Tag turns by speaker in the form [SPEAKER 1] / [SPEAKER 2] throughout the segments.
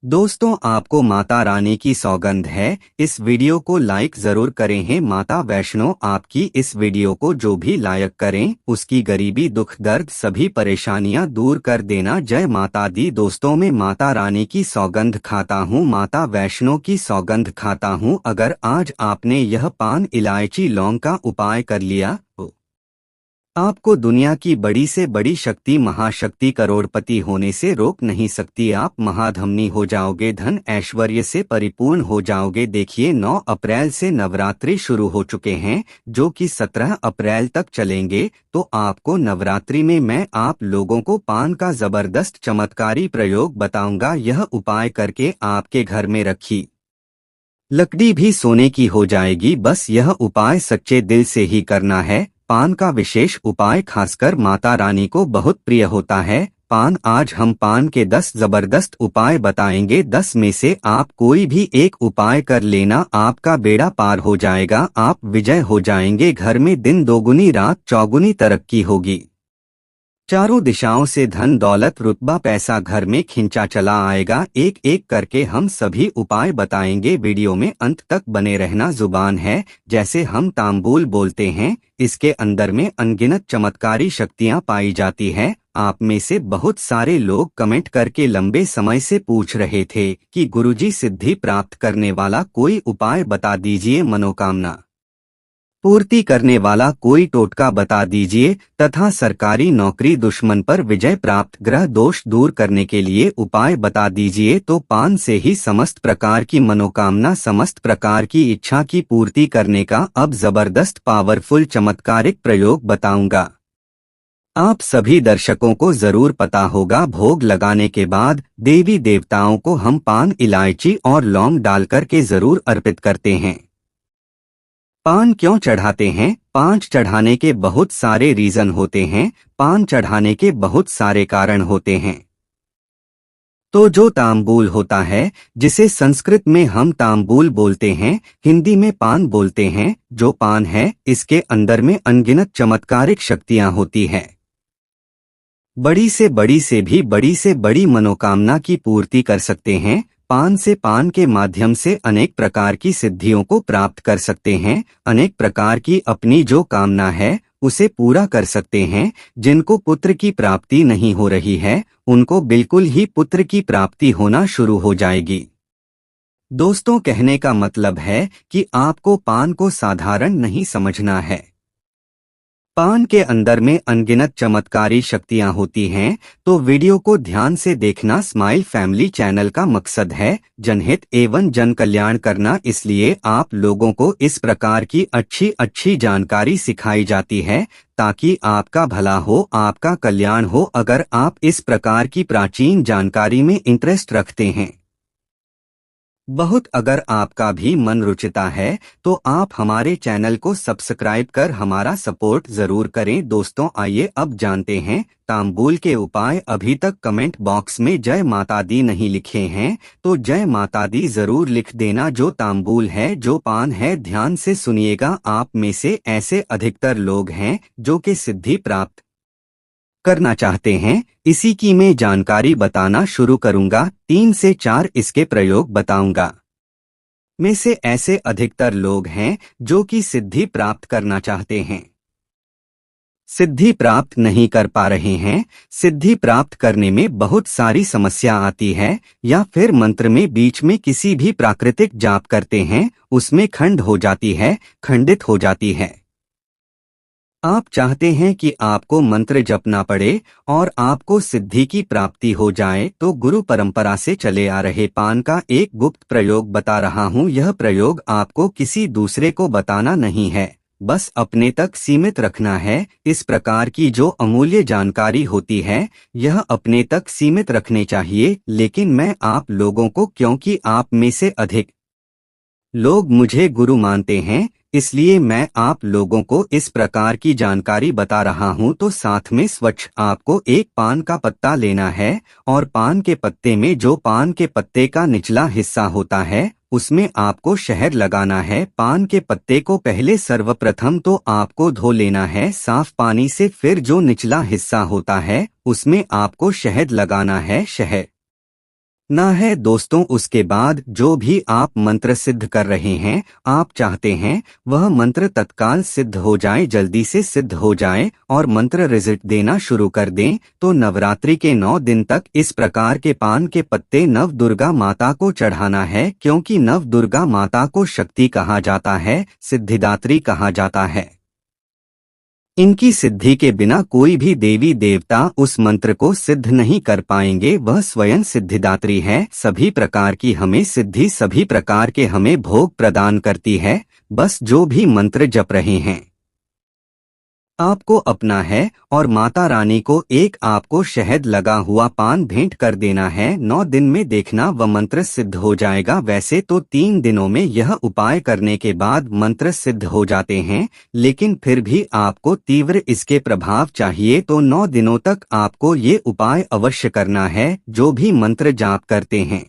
[SPEAKER 1] दोस्तों, आपको माता रानी की सौगंध है। इस वीडियो को लाइक जरूर करें हैं। माता वैष्णो आपकी इस वीडियो को जो भी लाइक करें उसकी गरीबी दुख दर्द सभी परेशानियां दूर कर देना। जय माता दी। दोस्तों, मैं माता रानी की सौगंध खाता हूं, माता वैष्णो की सौगंध खाता हूं। अगर आज आपने यह पान इलायची लौंग का उपाय कर लिया तो आपको दुनिया की बड़ी से बड़ी शक्ति महाशक्ति करोड़पति होने से रोक नहीं सकती। आप महाधनी हो जाओगे, धन ऐश्वर्य से परिपूर्ण हो जाओगे। देखिए, 9 अप्रैल से नवरात्रि शुरू हो चुके हैं जो कि 17 अप्रैल तक चलेंगे। तो आपको नवरात्रि में मैं आप लोगों को पान का जबरदस्त चमत्कारी प्रयोग बताऊंगा। यह उपाय करके आपके घर में रखी लकड़ी भी सोने की हो जाएगी। बस यह उपाय सच्चे दिल से ही करना है। पान का विशेष उपाय खासकर माता रानी को बहुत प्रिय होता है। आज हम पान के 10 जबरदस्त उपाय बताएंगे। 10 में से आप कोई भी एक उपाय कर लेना, आपका बेड़ा पार हो जाएगा, आप विजय हो जाएंगे। घर में दिन दोगुनी रात चौगुनी तरक्की होगी। चारों दिशाओं से धन दौलत रुतबा पैसा घर में खिंचा चला आएगा। एक एक करके हम सभी उपाय बताएंगे। वीडियो में अंत तक बने रहना। जुबान है जैसे हम तांबूल बोलते हैं, इसके अंदर में अनगिनत चमत्कारी शक्तियां पाई जाती है। आप में से बहुत सारे लोग कमेंट करके लंबे समय से पूछ रहे थे कि गुरुजी, सिद्धि प्राप्त करने वाला कोई उपाय बता दीजिए, मनोकामना पूर्ति करने वाला कोई टोटका बता दीजिए, तथा सरकारी नौकरी दुश्मन पर विजय प्राप्त ग्रह दोष दूर करने के लिए उपाय बता दीजिए। तो पान से ही समस्त प्रकार की मनोकामना समस्त प्रकार की इच्छा की पूर्ति करने का अब जबरदस्त पावरफुल चमत्कारिक प्रयोग बताऊंगा। आप सभी दर्शकों को जरूर पता होगा, भोग लगाने के बाद देवी देवताओं को हम पान इलायची और लौंग डालकर के जरूर अर्पित करते हैं। पान क्यों चढ़ाते हैं? पान चढ़ाने के बहुत सारे रीजन होते हैं। पान चढ़ाने के बहुत सारे कारण होते हैं। तो जो तांबूल होता है, जिसे संस्कृत में हम तांबूल बोलते हैं, हिंदी में पान बोलते हैं, जो पान है इसके अंदर में अनगिनत चमत्कारिक शक्तियां होती है। बड़ी से भी बड़ी से बड़ी मनोकामना की पूर्ति कर सकते हैं। पान के माध्यम से अनेक प्रकार की सिद्धियों को प्राप्त कर सकते हैं। अनेक प्रकार की अपनी जो कामना है उसे पूरा कर सकते हैं। जिनको पुत्र की प्राप्ति नहीं हो रही है उनको बिल्कुल ही पुत्र की प्राप्ति होना शुरू हो जाएगी। दोस्तों, कहने का मतलब है कि आपको पान को साधारण नहीं समझना है। पान के अंदर में अनगिनत चमत्कारी शक्तियां होती हैं। तो वीडियो को ध्यान से देखना। स्माइल फैमिली चैनल का मकसद है जनहित एवं जन कल्याण करना, इसलिए आप लोगों को इस प्रकार की अच्छी अच्छी जानकारी सिखाई जाती है ताकि आपका भला हो, आपका कल्याण हो। अगर आप इस प्रकार की प्राचीन जानकारी में इंटरेस्ट रखते हैं बहुत, अगर आपका भी मन रुचिता है तो आप हमारे चैनल को सब्सक्राइब कर हमारा सपोर्ट जरूर करें। दोस्तों, आइए अब जानते हैं तांबूल के उपाय। अभी तक कमेंट बॉक्स में जय माता दी नहीं लिखे हैं तो जय माता दी जरूर लिख देना। जो तांबूल है, जो पान है, ध्यान से सुनिएगा। आप में से ऐसे अधिकतर लोग हैं जो कि सिद्धि प्राप्त करना चाहते हैं। इसी की मैं जानकारी बताना शुरू करूंगा। 3 से 4 इसके प्रयोग बताऊंगा। में से ऐसे अधिकतर लोग हैं जो कि सिद्धि प्राप्त करना चाहते हैं, सिद्धि प्राप्त नहीं कर पा रहे हैं। सिद्धि प्राप्त करने में बहुत सारी समस्या आती है, या फिर मंत्र में बीच में किसी भी प्राकृतिक जाप करते हैं उसमें खंड हो जाती है, खंडित हो जाती है। आप चाहते हैं कि आपको मंत्र जपना पड़े और आपको सिद्धि की प्राप्ति हो जाए, तो गुरु परंपरा से चले आ रहे पान का एक गुप्त प्रयोग बता रहा हूं। यह प्रयोग आपको किसी दूसरे को बताना नहीं है, बस अपने तक सीमित रखना है। इस प्रकार की जो अमूल्य जानकारी होती है यह अपने तक सीमित रखने चाहिए। लेकिन मैं आप लोगों को, क्योंकि आप में से अधिक लोग मुझे गुरु मानते हैं, इसलिए मैं आप लोगों को इस प्रकार की जानकारी बता रहा हूं। तो साथ में स्वच्छ आपको एक पान का पत्ता लेना है और पान के पत्ते में जो पान के पत्ते का निचला हिस्सा होता है उसमें आपको शहद लगाना है। पान के पत्ते को पहले सर्वप्रथम तो आपको धो लेना है साफ पानी से, फिर जो निचला हिस्सा होता है उसमें आपको शहद लगाना है। शहद ना है दोस्तों। उसके बाद जो भी आप मंत्र सिद्ध कर रहे हैं, आप चाहते हैं वह मंत्र तत्काल सिद्ध हो जाए, जल्दी से सिद्ध हो जाए और मंत्र रिजल्ट देना शुरू कर दें, तो नवरात्रि के 9 दिन तक इस प्रकार के पान के पत्ते नव दुर्गा माता को चढ़ाना है, क्योंकि नव दुर्गा माता को शक्ति कहा जाता है, सिद्धिदात्री कहा जाता है। इनकी सिद्धि के बिना कोई भी देवी देवता उस मंत्र को सिद्ध नहीं कर पाएंगे। वह स्वयं सिद्धिदात्री है, सभी प्रकार की हमें सिद्धि, सभी प्रकार के हमें भोग प्रदान करती है। बस जो भी मंत्र जप रहे हैं आपको अपना है और माता रानी को एक आपको शहद लगा हुआ पान भेंट कर देना है। 9 दिन में देखना वह मंत्र सिद्ध हो जाएगा। वैसे तो 3 दिनों में यह उपाय करने के बाद मंत्र सिद्ध हो जाते हैं, लेकिन फिर भी आपको तीव्र इसके प्रभाव चाहिए तो 9 दिनों तक आपको ये उपाय अवश्य करना है। जो भी मंत्र जाप करते हैं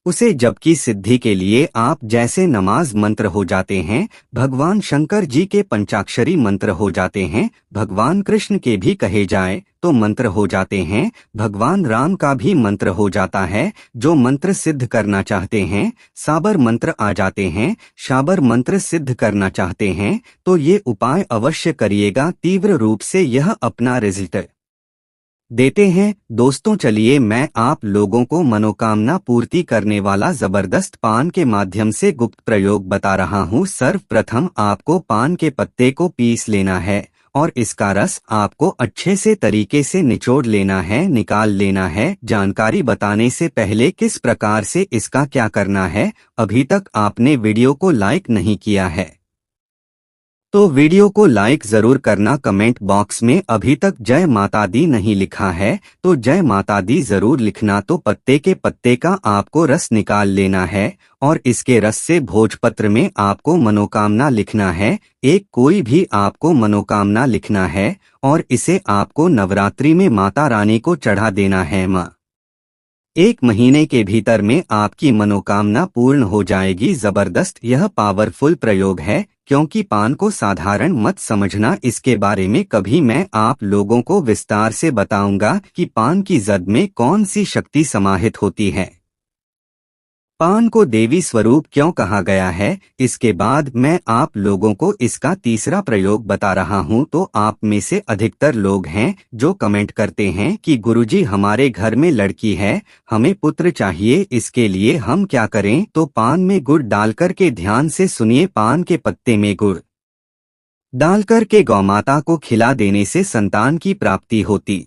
[SPEAKER 1] उसे जप की सिद्धि के लिए आप जैसे नमाज मंत्र हो जाते हैं, भगवान शंकर जी के पंचाक्षरी मंत्र हो जाते हैं, भगवान कृष्ण के भी कहे जाए तो मंत्र हो जाते हैं, भगवान राम का भी मंत्र हो जाता है। जो मंत्र सिद्ध करना चाहते हैं, साबर मंत्र आ जाते हैं, शाबर मंत्र सिद्ध करना चाहते हैं तो ये उपाय अवश्य करिएगा। तीव्र रूप से यह अपना रिजल्ट देते हैं। दोस्तों चलिए मैं आप लोगों को मनोकामना पूर्ति करने वाला जबरदस्त पान के माध्यम से गुप्त प्रयोग बता रहा हूँ। सर्वप्रथम आपको पान के पत्ते को पीस लेना है और इसका रस आपको अच्छे से तरीके से निचोड़ लेना है, निकाल लेना है। जानकारी बताने से पहले किस प्रकार से इसका क्या करना है, अभी तक आपने वीडियो को लाइक नहीं किया है तो वीडियो को लाइक जरूर करना। कमेंट बॉक्स में अभी तक जय माता दी नहीं लिखा है तो जय माता दी जरूर लिखना। तो पत्ते के पत्ते का आपको रस निकाल लेना है और इसके रस से भोजपत्र में आपको मनोकामना लिखना है। एक कोई भी आपको मनोकामना लिखना है और इसे आपको नवरात्रि में माता रानी को चढ़ा देना है। 1 महीने के भीतर में आपकी मनोकामना पूर्ण हो जाएगी। जबरदस्त यह पावरफुल प्रयोग है, क्योंकि पान को साधारण मत समझना। इसके बारे में कभी मैं आप लोगों को विस्तार से बताऊंगा कि पान की जद में कौन सी शक्ति समाहित होती है, पान को देवी स्वरूप क्यों कहा गया है। इसके बाद मैं आप लोगों को इसका तीसरा प्रयोग बता रहा हूं। तो आप में से अधिकतर लोग हैं जो कमेंट करते हैं कि गुरुजी हमारे घर में लड़की है, हमें पुत्र चाहिए, इसके लिए हम क्या करें। तो पान में गुड़ डालकर के, ध्यान से सुनिए, पान के पत्ते में गुड़ डालकर के गौमाता को खिला देने से संतान की प्राप्ति होती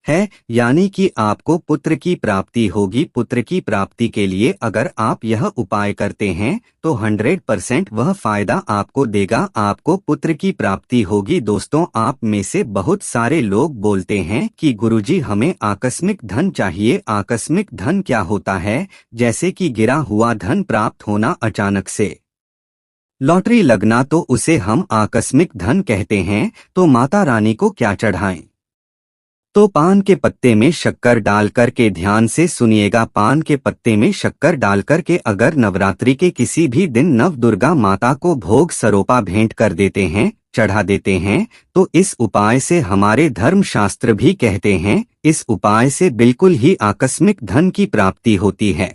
[SPEAKER 1] है, यानी कि आपको पुत्र की प्राप्ति होगी। पुत्र की प्राप्ति के लिए अगर आप यह उपाय करते हैं तो 100% वह फायदा आपको देगा, आपको पुत्र की प्राप्ति होगी। दोस्तों आप में से बहुत सारे लोग बोलते हैं कि गुरुजी हमें आकस्मिक धन चाहिए। आकस्मिक धन क्या होता है, जैसे कि गिरा हुआ धन प्राप्त होना, अचानक से लॉटरी लगना, तो उसे हम आकस्मिक धन कहते हैं। तो माता रानी को क्या चढ़ाएं। तो पान के पत्ते में शक्कर डालकर के, ध्यान से सुनिएगा, पान के पत्ते में शक्कर डालकर के अगर नवरात्रि के किसी भी दिन नव दुर्गा माता को भोग सरोपा भेंट कर देते हैं, चढ़ा देते हैं, तो इस उपाय से हमारे धर्मशास्त्र भी कहते हैं, इस उपाय से बिल्कुल ही आकस्मिक धन की प्राप्ति होती है।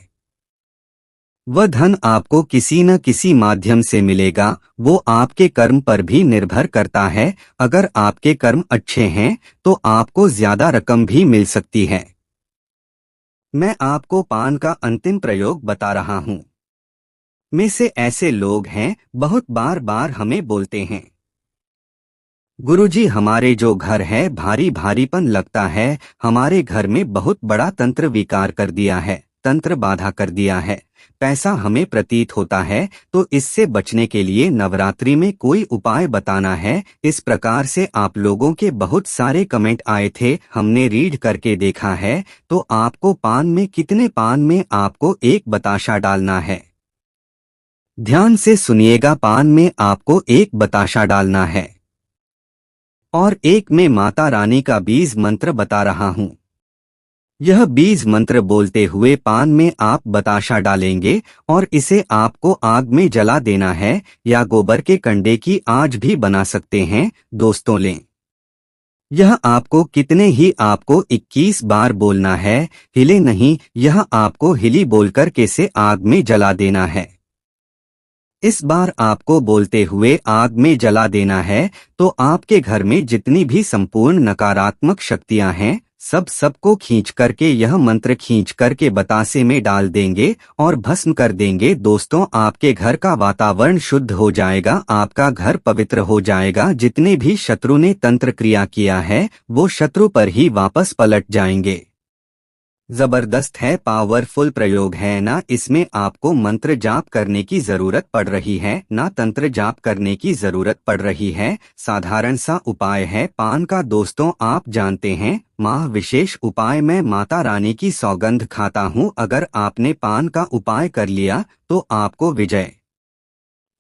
[SPEAKER 1] वह धन आपको किसी न किसी माध्यम से मिलेगा। वो आपके कर्म पर भी निर्भर करता है। अगर आपके कर्म अच्छे हैं तो आपको ज्यादा रकम भी मिल सकती है। मैं आपको पान का अंतिम प्रयोग बता रहा हूं। में से ऐसे लोग हैं बहुत बार बार हमें बोलते हैं, गुरुजी हमारे जो घर है भारी भारीपन लगता है, हमारे घर में बहुत बड़ा तंत्र विकार कर दिया है, तंत्र बाधा कर दिया है, पैसा हमें प्रतीत होता है, तो इससे बचने के लिए नवरात्रि में कोई उपाय बताना है। इस प्रकार से आप लोगों के बहुत सारे कमेंट आए थे, हमने रीड करके देखा है। तो आपको पान में, कितने पान में आपको एक बताशा डालना है, ध्यान से सुनिएगा, पान में आपको एक बताशा डालना है और एक में माता रानी का बीज मंत्र बता रहा हूं। यह बीज मंत्र बोलते हुए पान में आप बताशा डालेंगे और इसे आपको आग में जला देना है या गोबर के कंडे की आंच भी बना सकते हैं। दोस्तों लें यह आपको कितने ही आपको 21 बार बोलना है, हिले नहीं, यह आपको हिली बोलकर कैसे आग में जला देना है। इस बार आपको बोलते हुए आग में जला देना है, तो आपके घर में जितनी भी संपूर्ण नकारात्मक शक्तियां हैं, सबको खींच करके यह मंत्र खींच करके बतासे में डाल देंगे और भस्म कर देंगे। दोस्तों, आपके घर का वातावरण शुद्ध हो जाएगा, आपका घर पवित्र हो जाएगा। जितने भी शत्रु ने तंत्र क्रिया किया है, वो शत्रु पर ही वापस पलट जाएंगे। जबरदस्त है, पावरफुल प्रयोग है ना। इसमें आपको मंत्र जाप करने की जरूरत पड़ रही है, ना तंत्र जाप करने की जरूरत पड़ रही है। साधारण सा उपाय है पान का। दोस्तों, आप जानते हैं, माह विशेष उपाय मैं माता रानी की सौगंध खाता हूँ। अगर आपने पान का उपाय कर लिया तो आपको विजय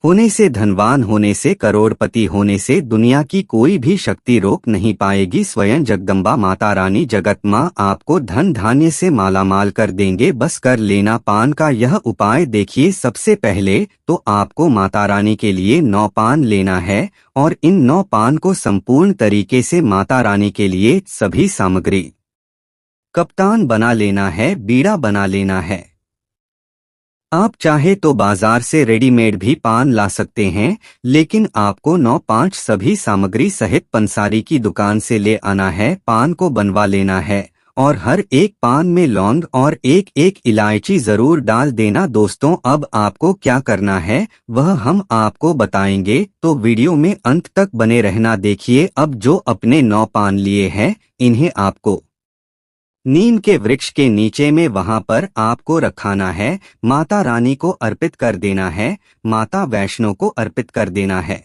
[SPEAKER 1] होने से, धनवान होने से, करोड़पति होने से दुनिया की कोई भी शक्ति रोक नहीं पाएगी। स्वयं जगदम्बा माता रानी, जगत माँ आपको धन धान्य से मालामाल कर देंगे। बस कर लेना पान का यह उपाय। देखिए, सबसे पहले तो आपको माता रानी के लिए 9 पान लेना है और इन 9 पान को संपूर्ण तरीके से माता रानी के लिए सभी सामग्री कप्तान बना लेना है, बीड़ा बना लेना है। आप चाहे तो बाजार से रेडीमेड भी पान ला सकते हैं, लेकिन आपको 9-5 सभी सामग्री सहित पंसारी की दुकान से ले आना है। पान को बनवा लेना है और हर एक पान में लौंग और एक एक इलायची जरूर डाल देना। दोस्तों, अब आपको क्या करना है वह हम आपको बताएंगे, तो वीडियो में अंत तक बने रहना। देखिए, अब जो अपने 9 पान लिए हैं, इन्हें आपको नीम के वृक्ष के नीचे में वहां पर आपको रखाना है। माता रानी को अर्पित कर देना है, माता वैष्णो को अर्पित कर देना है।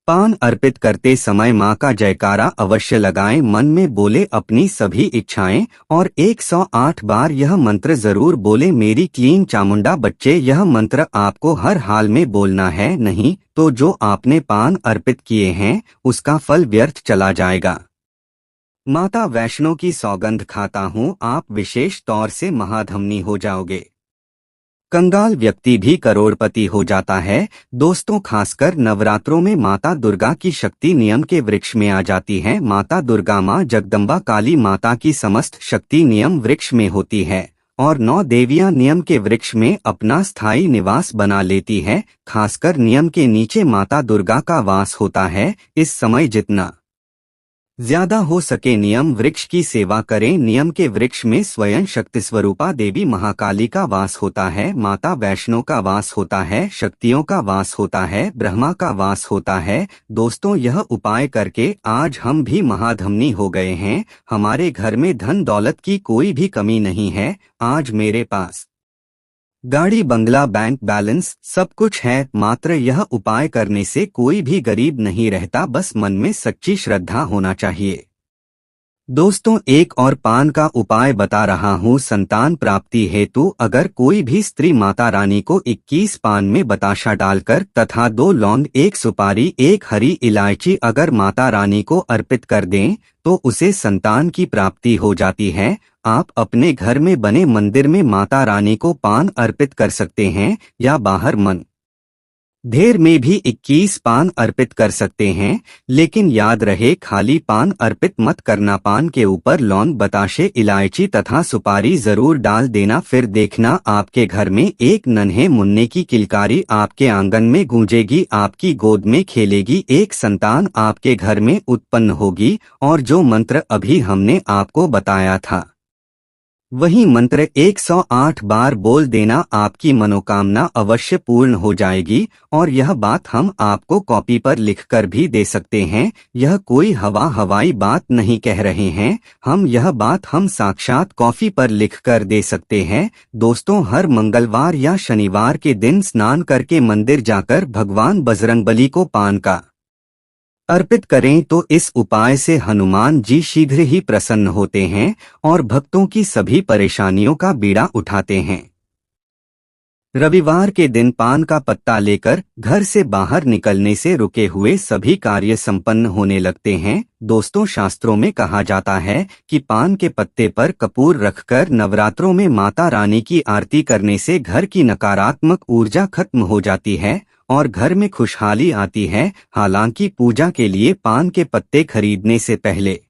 [SPEAKER 1] पान अर्पित करते समय माँ का जयकारा अवश्य लगाएं, मन में बोले अपनी सभी इच्छाएं और 108 बार यह मंत्र जरूर बोले, मेरी क्लीन चामुंडा बच्चे। यह मंत्र आपको हर हाल में बोलना है, नहीं तो जो आपने पान अर्पित किए हैं उसका फल व्यर्थ चला जाएगा। माता वैष्णो की सौगंध खाता हूँ, आप विशेष तौर से महाधमनी हो जाओगे। कंगाल व्यक्ति भी करोड़पति हो जाता है। दोस्तों, खासकर नवरात्रों में माता दुर्गा की शक्ति नियम के वृक्ष में आ जाती है। माता दुर्गा, माँ जगदम्बा काली माता की समस्त शक्ति नियम वृक्ष में होती है और 9 देवियां नियम के वृक्ष में अपना स्थायी निवास बना लेती है। खासकर नियम के नीचे माता दुर्गा का वास होता है। इस समय जितना ज्यादा हो सके नियम वृक्ष की सेवा करें। नियम के वृक्ष में स्वयं शक्ति स्वरूपा देवी महाकाली का वास होता है, माता वैष्णो का वास होता है, शक्तियों का वास होता है, ब्रह्मा का वास होता है। दोस्तों, यह उपाय करके आज हम भी महाधमनी हो गए हैं। हमारे घर में धन दौलत की कोई भी कमी नहीं है। आज मेरे पास गाड़ी, बंगला, बैंक बैलेंस सब कुछ है। मात्र यह उपाय करने से कोई भी गरीब नहीं रहता, बस मन में सच्ची श्रद्धा होना चाहिए। दोस्तों, एक और पान का उपाय बता रहा हूँ संतान प्राप्ति हेतु। अगर कोई भी स्त्री माता रानी को 21 पान में बताशा डालकर तथा 2 लौंग, 1 सुपारी, 1 हरी इलायची अगर माता रानी को अर्पित कर दें तो उसे संतान की प्राप्ति हो जाती है। आप अपने घर में बने मंदिर में माता रानी को पान अर्पित कर सकते हैं या बाहर मन ढेर में भी 21 पान अर्पित कर सकते हैं, लेकिन याद रहे खाली पान अर्पित मत करना। पान के ऊपर लौंग, बताशे, इलायची तथा सुपारी जरूर डाल देना। फिर देखना आपके घर में एक नन्हे मुन्ने की किलकारी आपके आंगन में गूंजेगी, आपकी गोद में खेलेगी, एक संतान आपके घर में उत्पन्न होगी और जो मंत्र अभी हमने आपको बताया था वही मंत्र 108 बार बोल देना, आपकी मनोकामना अवश्य पूर्ण हो जाएगी। और यह बात हम आपको कॉपी पर लिखकर भी दे सकते हैं। यह कोई हवाई बात नहीं कह रहे हैं हम, यह बात हम साक्षात कॉपी पर लिखकर दे सकते हैं। दोस्तों, हर मंगलवार या शनिवार के दिन स्नान करके मंदिर जाकर भगवान बजरंगबली को पान का अर्पित करें तो इस उपाय से हनुमान जी शीघ्र ही प्रसन्न होते हैं और भक्तों की सभी परेशानियों का बीड़ा उठाते हैं। रविवार के दिन पान का पत्ता लेकर घर से बाहर निकलने से रुके हुए सभी कार्य संपन्न होने लगते हैं। दोस्तों, शास्त्रों में कहा जाता है कि पान के पत्ते पर कपूर रखकर नवरात्रों में माता रानी की आरती करने से घर की नकारात्मक ऊर्जा खत्म हो जाती है और घर में खुशहाली आती है। हालांकि पूजा के लिए पान के पत्ते खरीदने से पहले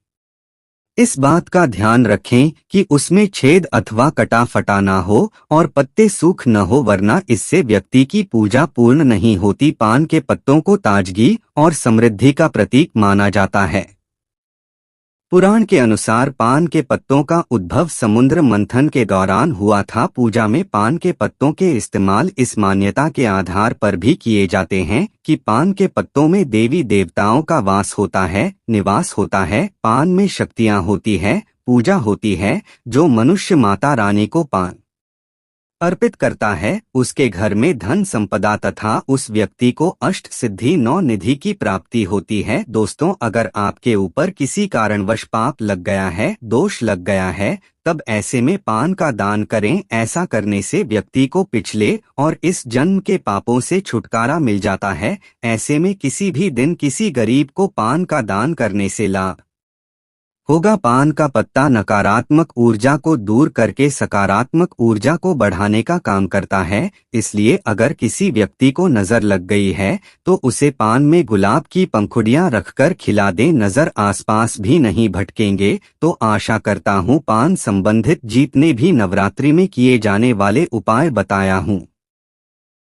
[SPEAKER 1] इस बात का ध्यान रखें कि उसमें छेद अथवा कटा फटा ना हो और पत्ते सूख न हो, वरना इससे व्यक्ति की पूजा पूर्ण नहीं होती। पान के पत्तों को ताजगी और समृद्धि का प्रतीक माना जाता है। पुराण के अनुसार पान के पत्तों का उद्भव समुद्र मंथन के दौरान हुआ था। पूजा में पान के पत्तों के इस्तेमाल इस मान्यता के आधार पर भी किए जाते हैं कि पान के पत्तों में देवी देवताओं का वास होता है, निवास होता है। पान में शक्तियां होती है, पूजा होती है। जो मनुष्य माता रानी को पान अर्पित करता है उसके घर में धन संपदा तथा उस व्यक्ति को अष्ट सिद्धि 9 निधि की प्राप्ति होती है। दोस्तों, अगर आपके ऊपर किसी कारणवश पाप लग गया है, दोष लग गया है, तब ऐसे में पान का दान करें। ऐसा करने से व्यक्ति को पिछले और इस जन्म के पापों से छुटकारा मिल जाता है। ऐसे में किसी भी दिन किसी गरीब को पान का दान करने से लाभ होगा। पान का पत्ता नकारात्मक ऊर्जा को दूर करके सकारात्मक ऊर्जा को बढ़ाने का काम करता है। इसलिए अगर किसी व्यक्ति को नजर लग गई है तो उसे पान में गुलाब की पंखुड़ियां रखकर खिला दें। नजर आसपास भी नहीं भटकेंगे। तो आशा करता हूं पान संबंधित जितने भी नवरात्रि में किए जाने वाले उपाय बताया हूं